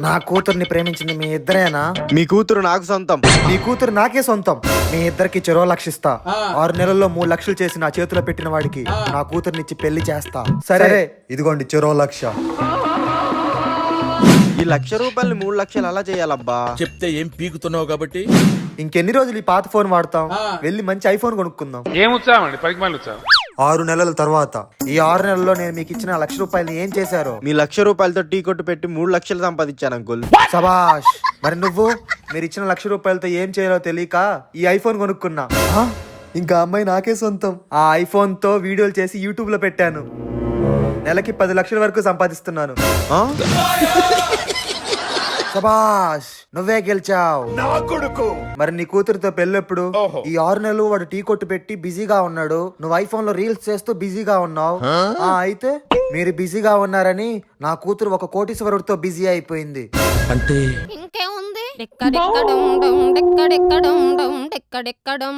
నా కూతుర్ని ప్రేమించింది మీ ఇద్దరేనా? మీ కూతురు నాకు సొంతం. మీ కూతురు నాకే సొంతం. మీ ఇద్దరికి చెరో లక్షిస్తా. 6 నెలల్లో 3 లక్షలు చేసి నా చేతిలో పెట్టిన వాడికి నా కూతుర్నిచ్చి పెళ్లి చేస్తా. సరే ఇదిగోండి చెరో లక్ష. ఈ ₹1,00,000 3 లక్షలు అలా చేయాలబ్బా? చెప్తే ఏం పీకుతున్నావు కాబట్టి ఇంకెన్ని రోజులు ఈ పాత ఫోన్ వాడతాం? వెళ్ళి మంచి ఐఫోన్ కొనుక్కుందాం. ఏం ఉత్సాహం అండి, పనికి ఉత్సాహం. 6 నెలల తర్వాత ఈ 6 నెలల్లో నేను మీకు ఇచ్చిన ₹1,00,000 ఏం చేశారో? మీ ₹1,00,000తో టీ కొట్టు పెట్టి 3 లక్షలు సంపాదించాను అంకుల్. సబాష్. మరి నువ్వు మీరు ఇచ్చిన ₹1,00,000తో ఏం చేయాలో తెలియక ఈ ఐఫోన్ కొనుక్కున్నా. ఇంకా అమ్మాయి నాకే సొంతం. ఆ ఐఫోన్ తో వీడియోలు చేసి యూట్యూబ్ లో పెట్టాను. నెలకి 10 లక్షల వరకు సంపాదిస్తున్నాను. ఆ? సబాష్, నువ్వే గెలిచావు. మరి నీ కూతురుతో పెళ్ళెప్పుడు? ఈ 6 నెలలు వాడు టీ కొట్టు పెట్టి బిజీగా ఉన్నాడు, నువ్వు ఐఫోన్ లో రీల్స్ చేస్తూ బిజీగా ఉన్నావు. అయితే మీరు బిజీగా ఉన్నారని నా కూతురు ఒక కోటీశ్వరుడితో బిజీ అయిపోయింది. అంటే ఇంకేముంది? డెక్కడెక్కడం డెక్కడెక్కడం డెక్కడెక్కడం